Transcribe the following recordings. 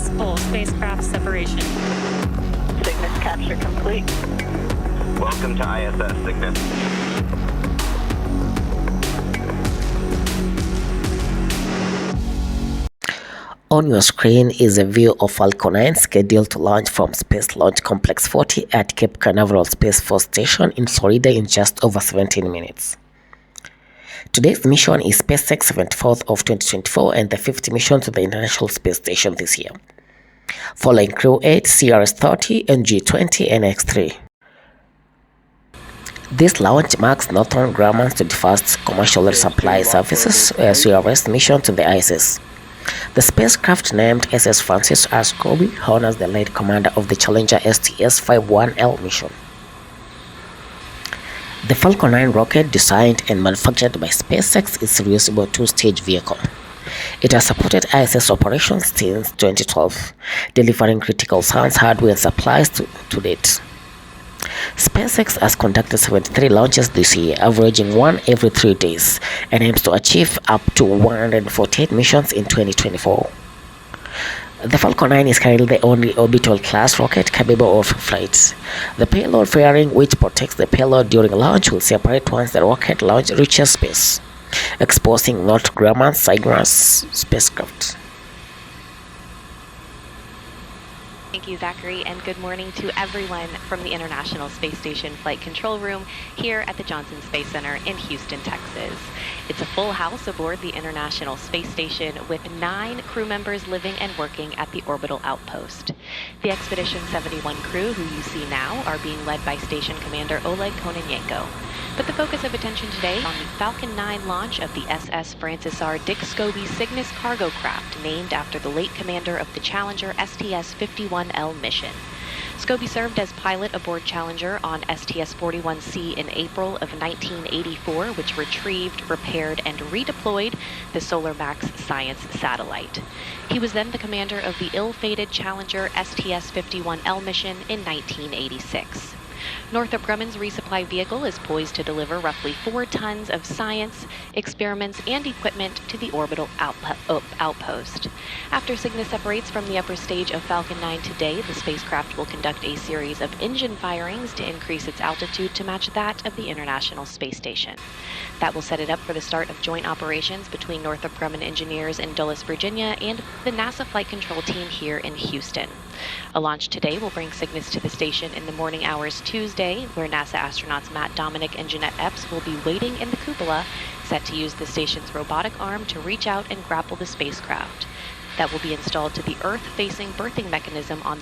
successful spacecraft separation. Cygnus capture complete. Welcome to ISS, Cygnus. On your screen is a view of Falcon 9 scheduled to launch from Space Launch Complex 40 at Cape Canaveral Space Force Station in Florida in just over 17 minutes. Today's mission is SpaceX 74th of 2024 and the 5th mission to the International Space Station this year, following Crew 8, CRS-30 and G20 and X-3. This launch marks Northrop Grumman's 21st commercial resupply services CRS mission to the ISS. The spacecraft, named SS Francis R. Scobie, honors the late commander of the Challenger STS-51L mission. The Falcon 9 rocket, designed and manufactured by SpaceX, is a reusable two-stage vehicle. It has supported ISS operations since 2012, delivering critical science hardware and supplies to date. SpaceX has conducted 73 launches this year, averaging one every 3 days, and aims to achieve up to 148 missions in 2024. The Falcon 9 is currently the only orbital class rocket capable of flight. The payload fairing, which protects the payload during launch, will separate once the rocket launch reaches space, exposing Northrop Grumman's Cygnus spacecraft. Thank you, Zachary, and good morning to everyone from the International Space Station Flight Control Room here at the Johnson Space Center in Houston, Texas. It's a full house aboard the International Space Station with 9 crew members living and working at the orbital outpost. The Expedition 71 crew, who you see now, are being led by Station Commander Oleg Kononenko. But the focus of attention today on the Falcon 9 launch of the SS Francis R. Dick Scobie Cygnus cargo craft, named after the late commander of the Challenger STS-51L mission. Scobie served as pilot aboard Challenger on STS-41C in April of 1984, which retrieved, repaired, and redeployed the Solar Max science satellite. He was then the commander of the ill-fated Challenger STS-51L mission in 1986. Northrop Grumman's resupply vehicle is poised to deliver roughly 4 tons of science, experiments, and equipment to the orbital outpost. After Cygnus separates from the upper stage of Falcon 9 today, the spacecraft will conduct a series of engine firings to increase its altitude to match that of the International Space Station. That will set it up for the start of joint operations between Northrop Grumman engineers in Dulles, Virginia, and the NASA Flight Control team here in Houston. A launch today will bring Cygnus to the station in the morning hours Tuesday, where NASA astronauts Matt Dominic and Jeanette Epps will be waiting in the cupola, set to use the station's robotic arm to reach out and grapple the spacecraft. That will be installed to the Earth-facing berthing mechanism on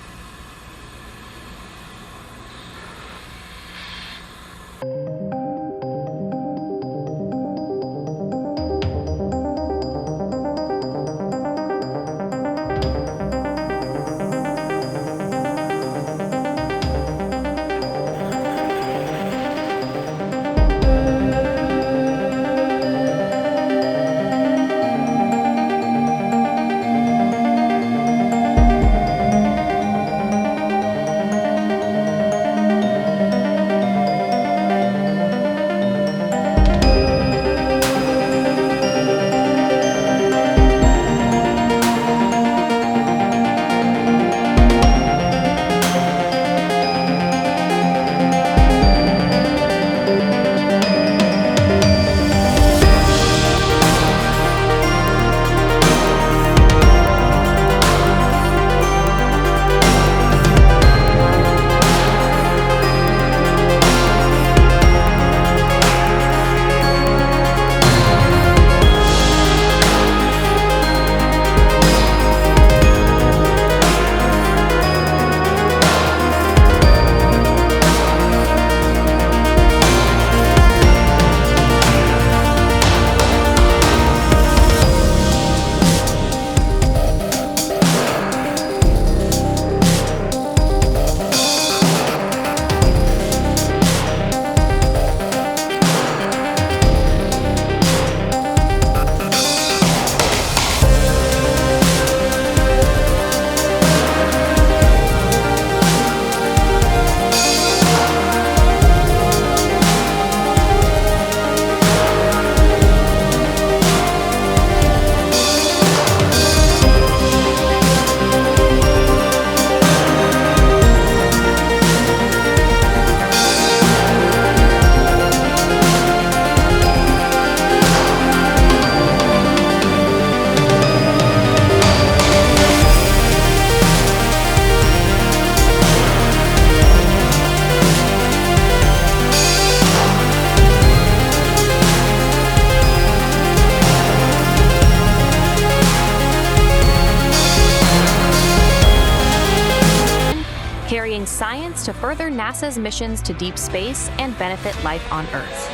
using science to further NASA's missions to deep space and benefit life on Earth.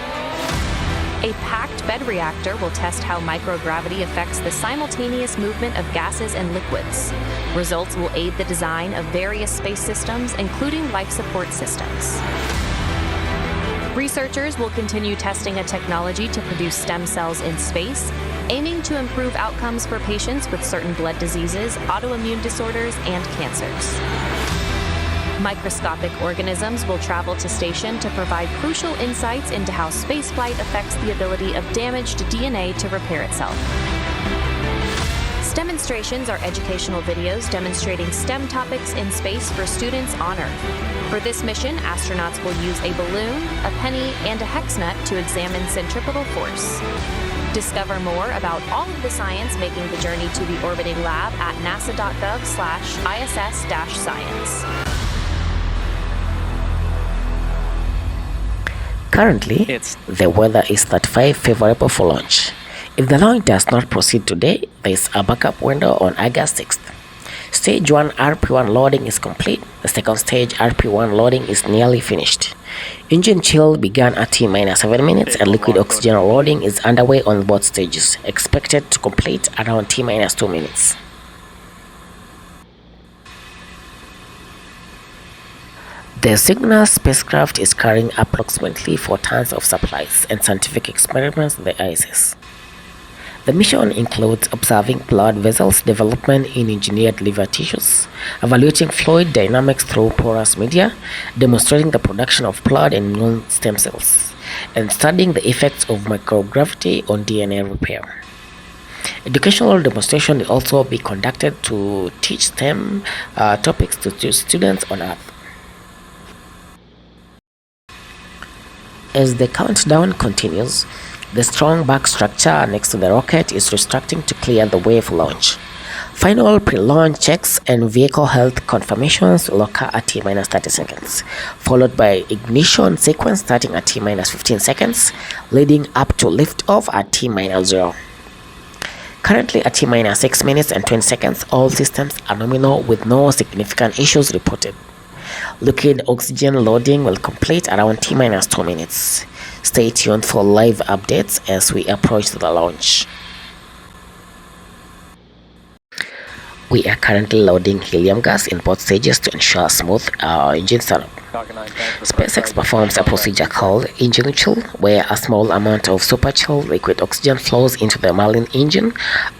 A packed bed reactor will test how microgravity affects the simultaneous movement of gases and liquids. Results will aid the design of various space systems, including life support systems. Researchers will continue testing a technology to produce stem cells in space, aiming to improve outcomes for patients with certain blood diseases, autoimmune disorders, and cancers. Microscopic organisms will travel to station to provide crucial insights into how spaceflight affects the ability of damaged DNA to repair itself. Demonstrations are educational videos demonstrating STEM topics in space for students on Earth. For this mission, astronauts will use a balloon, a penny, and a hex nut to examine centripetal force. Discover more about all of the science making the journey to the orbiting lab at nasa.gov/ISS-science. Currently, the weather is 35 favorable for launch. If the launch does not proceed today, there is a backup window on August 6th. Stage 1 RP1 loading is complete. The second stage RP1 loading is nearly finished. Engine chill began at T-7 minutes and liquid oxygen loading is underway on both stages, expected to complete around T-2 minutes. The Cygnus spacecraft is carrying approximately 4 tons of supplies and scientific experiments to the ISS. The mission includes observing blood vessels development in engineered liver tissues, evaluating fluid dynamics through porous media, demonstrating the production of blood and immune stem cells, and studying the effects of microgravity on DNA repair. Educational demonstration will also be conducted to teach STEM topics to students on Earth. As the countdown continues, the strong back structure next to the rocket is retracting to clear the way for launch. Final pre-launch checks and vehicle health confirmations will occur at T-30 seconds, followed by ignition sequence starting at T-15 seconds, leading up to liftoff at T-0. Currently at T-6 minutes and 20 seconds, all systems are nominal with no significant issues reported. Liquid oxygen loading will complete around T-2 minutes. Stay tuned for live updates as we approach the launch. We are currently loading helium gas in both stages to ensure smooth engine startup. SpaceX performs a procedure called engine chill, where a small amount of super chill liquid oxygen flows into the main engine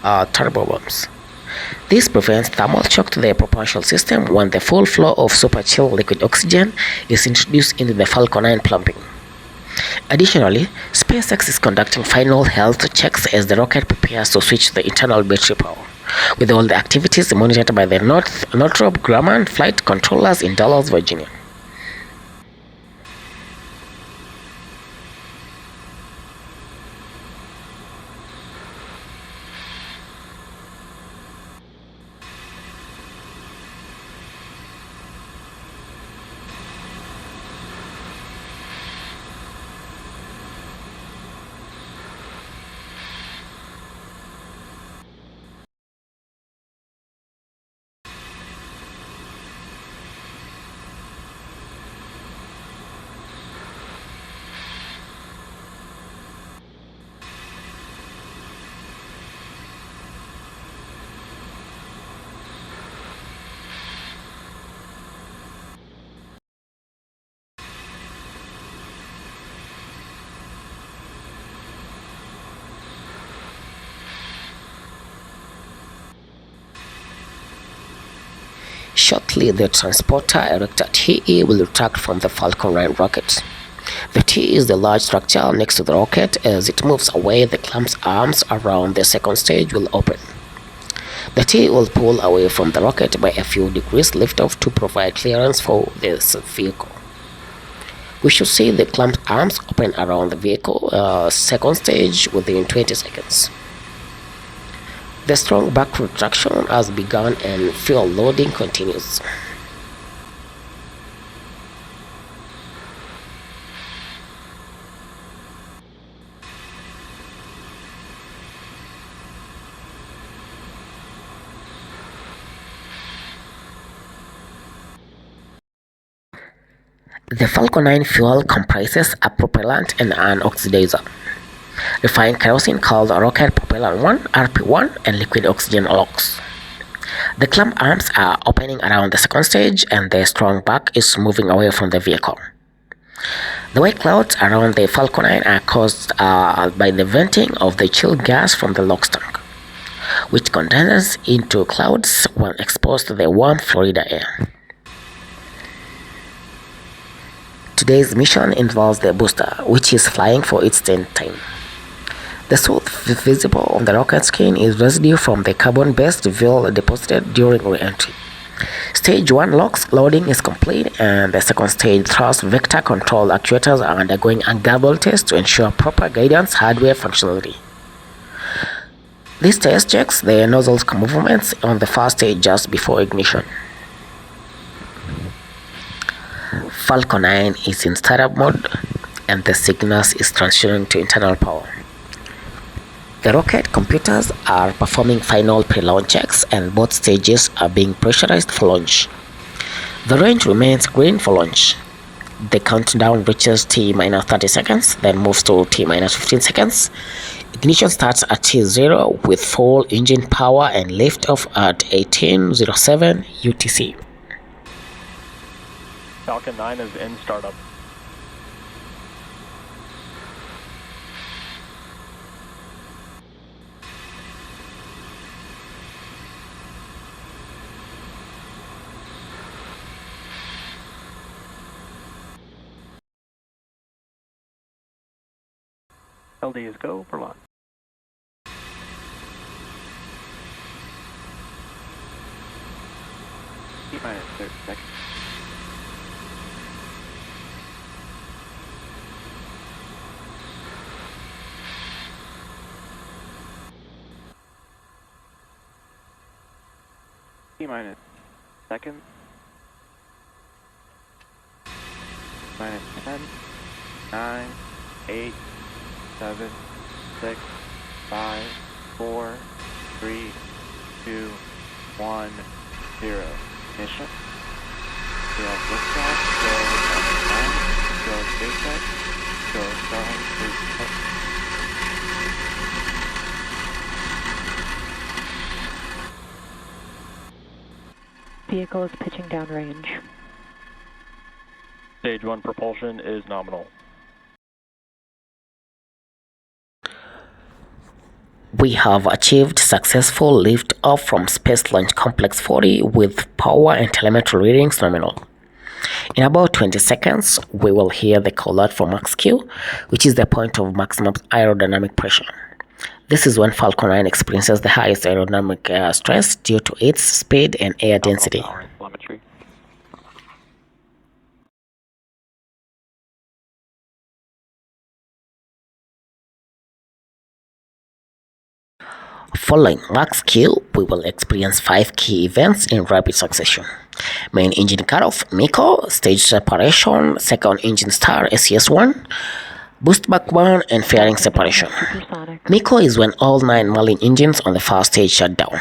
turbobomb. This prevents thermal shock to the propulsion system when the full flow of super chill liquid oxygen is introduced into the Falcon 9 plumbing. Additionally, SpaceX is conducting final health checks as the rocket prepares to switch to the internal battery power, with all the activities monitored by the Northrop Grumman flight controllers in Dallas, Virginia. Shortly, the transporter erector TE will retract from the Falcon 9 rocket. The T is the large structure next to the rocket. As it moves away, the clamp's arms around the second stage will open. The T will pull away from the rocket by a few degrees liftoff to provide clearance for this vehicle. We should see the clamped arms open around the vehicle second stage within 20 seconds. The strong back retraction has begun and fuel loading continues. The Falcon 9 fuel comprises a propellant and an oxidizer, refined kerosene called rocket propellant 1 (RP1), and liquid oxygen LOX. The clamp arms are opening around the second stage, and the strong back is moving away from the vehicle. The white clouds around the Falcon 9 are caused by the venting of the chill gas from the LOX tank, which condenses into clouds when exposed to the warm Florida air. Today's mission involves the booster, which is flying for its 10th time. The soot visible on the rocket skin is residue from the carbon-based fuel deposited during re-entry. Stage 1 LOX loading is complete, and the second stage thrust vector control actuators are undergoing a gable test to ensure proper guidance hardware functionality. This test checks the nozzle's movements on the first stage just before ignition. Falcon 9 is in startup mode, and the Cygnus is transitioning to internal power. The rocket computers are performing final pre-launch checks, and both stages are being pressurized for launch. The range remains green for launch. The countdown reaches T-30 seconds, then moves to T-15 seconds. Ignition starts at T0 with full engine power and liftoff at 18:07 UTC. Falcon 9 is in startup. LD is go for launch. T-minus 30 seconds. T-minus seconds. Minus 10, 9, 8, 7, 6, 5, 4, 3, 2, 1, 0. Ignition. We have liftoff. Go Falcon 9. Go SpaceX. Go Starlink 3. Vehicle is pitching downrange. Stage 1 propulsion is nominal. We have achieved successful lift-off from Space Launch Complex 40 with power and telemetry readings nominal. In about 20 seconds, we will hear the call out for max Q, which is the point of maximum aerodynamic pressure. This is when Falcon 9 experiences the highest aerodynamic stress due to its speed and air density. Following max Q, we will experience 5 key events in rapid succession. Main engine cutoff, MECO, stage separation, second engine start, SES1, boost back burn, and fairing separation. MECO is when all 9 Merlin engines on the first stage shut down.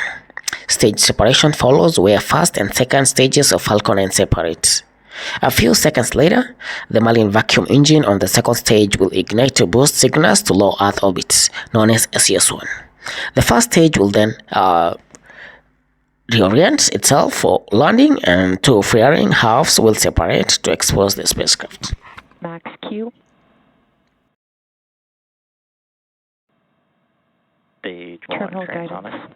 Stage separation follows where first and second stages of Falcon 9 separate. A few seconds later, the Merlin vacuum engine on the second stage will ignite to boost Cygnus to low Earth orbit, known as SES1. The first stage will then reorient itself for landing, and 2 fairing halves will separate to expose the spacecraft. Max Q. Stage 1 Terminal transonic. guidance.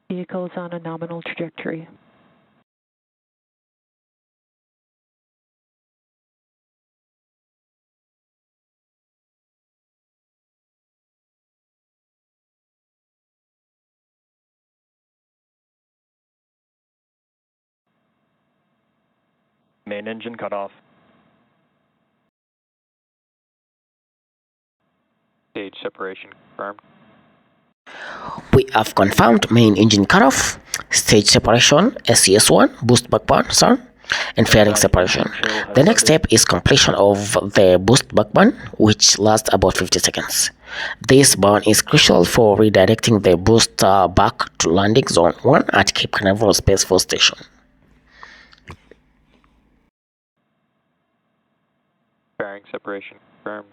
Vehicle is on a nominal trajectory. Main engine cutoff. Stage separation confirmed. We have confirmed main engine cutoff. Stage separation, SES1, boost back burn, and fairing separation. The next step is completion of the boost back burn, which lasts about 50 seconds. This burn is crucial for redirecting the booster back to landing zone 1 at Cape Canaveral Space Force Station. Fairing separation confirmed.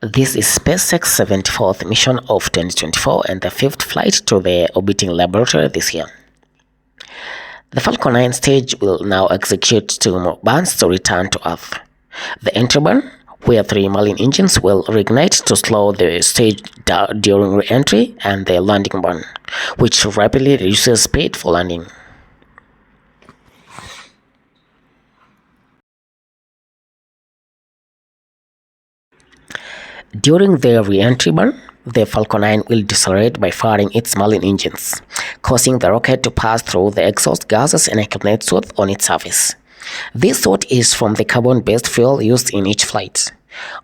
This is SpaceX's 74th mission of 2024 and the 5th flight to the orbiting laboratory this year. The Falcon 9 stage will now execute 2 more burns to return to Earth. The entry burn, where 3 Merlin engines will reignite to slow the stage down during re-entry, and the landing burn, which rapidly reduces speed for landing. During the re-entry burn, the Falcon 9 will decelerate by firing its Merlin engines, causing the rocket to pass through the exhaust gases and ignite soot on its surface. This soot is from the carbon-based fuel used in each flight.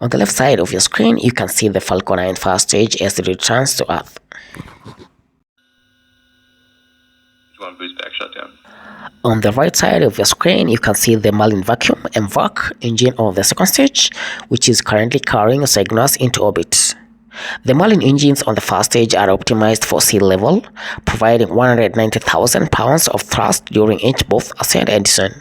On the left side of your screen, you can see the Falcon 9 first stage as it returns to Earth. Boost back shutdown. On the right side of your screen, you can see the Merlin vacuum MVAC engine of the second stage, which is currently carrying Cygnus into orbit. The Merlin engines on the first stage are optimized for sea level, providing 190,000 pounds of thrust during each both ascent and descent.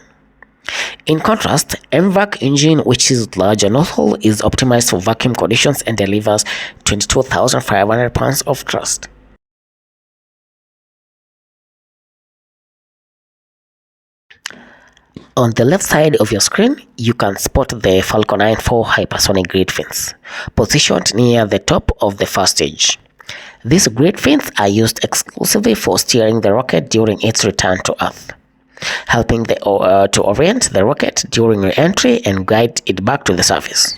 In contrast, MVAC engine, which is larger nozzle, is optimized for vacuum conditions and delivers 22,500 pounds of thrust. On the left side of your screen, you can spot the Falcon 9 4 hypersonic grid fins, positioned near the top of the first stage. These grid fins are used exclusively for steering the rocket during its return to Earth, helping to orient the rocket during re-entry and guide it back to the surface.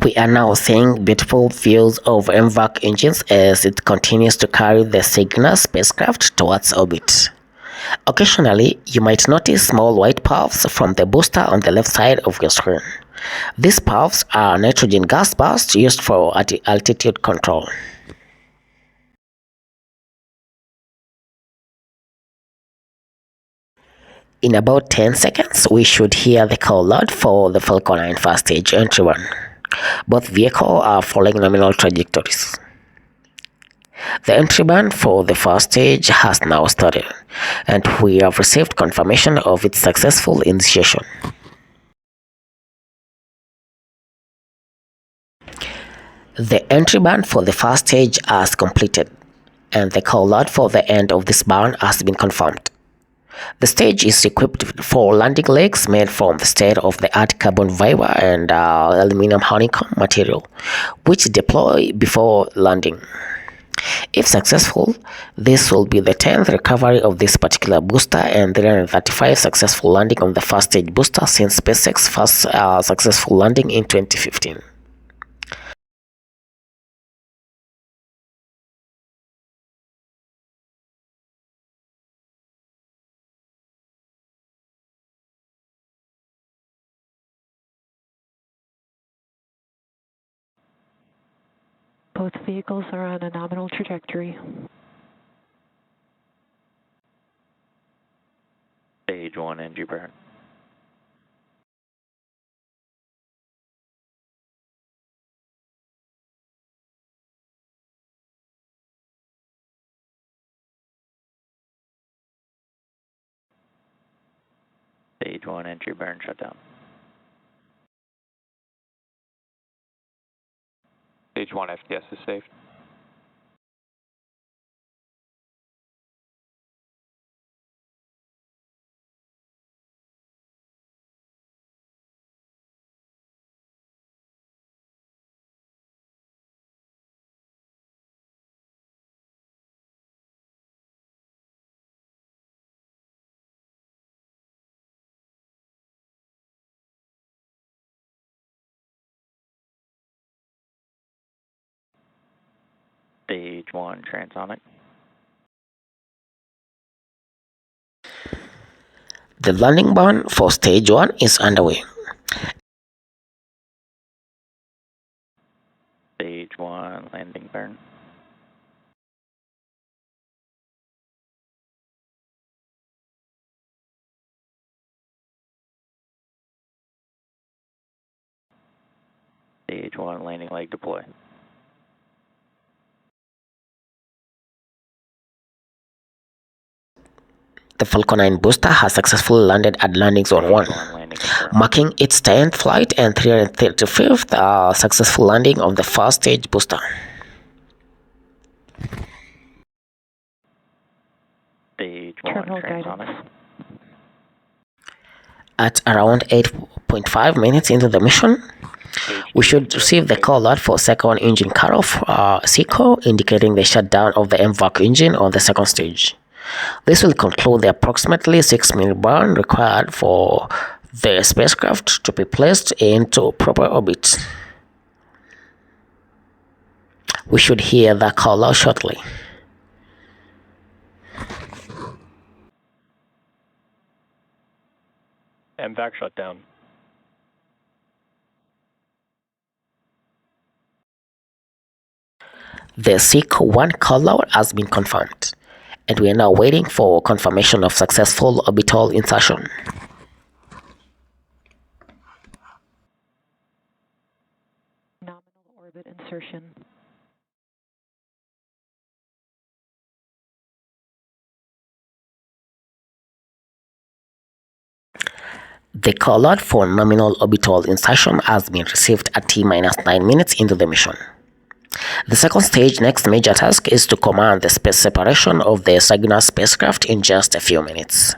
We are now seeing beautiful views of MVAC engines as it continues to carry the Cygnus spacecraft towards orbit. Occasionally, you might notice small white puffs from the booster on the left side of your screen. These puffs are nitrogen gas bursts used for altitude control. In about 10 seconds, we should hear the call loud for the Falcon 9 first stage entry run. Both vehicles are following nominal trajectories. The entry burn for the first stage has now started, and we have received confirmation of its successful initiation. The entry burn for the first stage has completed, and the call loud for the end of this burn has been confirmed. The stage is equipped for landing legs made from the state-of-the-art carbon fiber and aluminum honeycomb material, which deploy before landing. If successful, this will be the 10th recovery of this particular booster and 335 successful landing on the first stage booster since SpaceX's first successful landing in 2015. Both vehicles are on a nominal trajectory. Stage 1 NG burn. Stage 1 entry burn shutdown. Stage 1 FTS is safe. Stage 1 transonic. The landing burn for stage 1 is underway. Stage 1 landing burn. Stage 1 landing leg deploy. The Falcon 9 booster has successfully landed at landing zone 1, Landing confirmed. marking its 10th flight and 335th successful landing of the first stage booster. Stage 1 Terminal transonic. guidance. At around 8.5 minutes into the mission, we should receive the call out for second engine cutoff SECO, indicating the shutdown of the MVAC engine on the second stage. This will conclude the approximately 6-minute burn required for the spacecraft to be placed into proper orbit. We should hear the call out shortly. MVAC shutdown. The SEC-1 call-out has been confirmed, and we are now waiting for confirmation of successful orbital insertion. Nominal orbit insertion. The call-out for nominal orbital insertion has been received at T-9 minutes into the mission. The second stage next major task is to command the space separation of the Cygnus spacecraft in just a few minutes.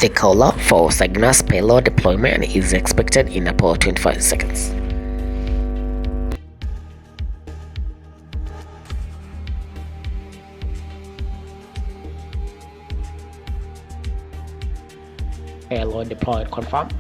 The call-up for Cygnus payload deployment is expected in about 25 seconds. Payload deployed confirmed.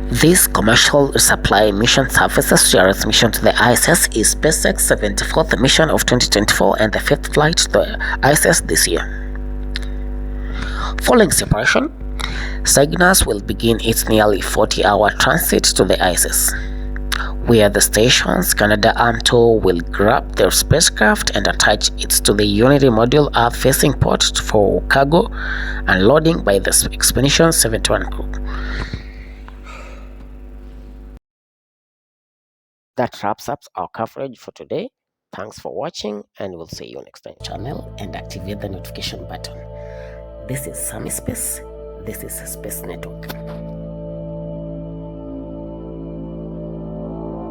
This commercial resupply mission surfaces Sierra's mission to the ISS is SpaceX's 74th mission of 2024 and the 5th flight to the ISS this year. Following separation, Cygnus will begin its nearly 40-hour transit to the ISS, where the station's Canadarm2 will grab their spacecraft and attach it to the Unity module Earth-facing port for cargo and loading by the Expedition 71 crew. That wraps up our coverage for today. Thanks for watching, and we'll see you next time. Channel and activate the notification button. This is Sammy Space. This is Space Network.